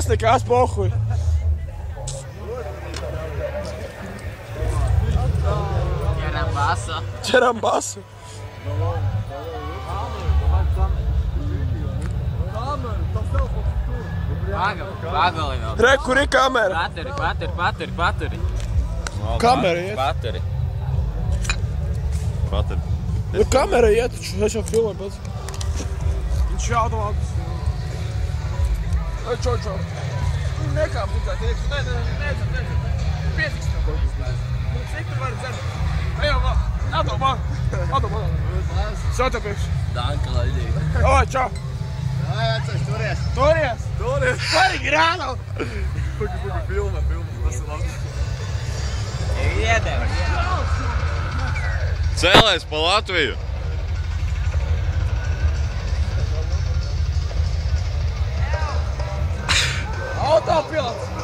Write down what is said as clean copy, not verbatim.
Nekas, pohuj. Ķeram basu. Pagali vēl. Re, kur ir kamera? Pateri. Kamera iet. Pateri. Nu, kamera iet, es jau filmoju pats. Viņš šādu labas. Čau. Nekāp tikai tieks. Nē. Pietiks tev. Cik tu vari dzert? Ejam, atdomā. Sotapies. Danka, Laidī. O, čau. Turies. Pari grānu. Pugi, filma. Tas ir labi. Iedēm. Cēlēs pa Latviju. Autopilots.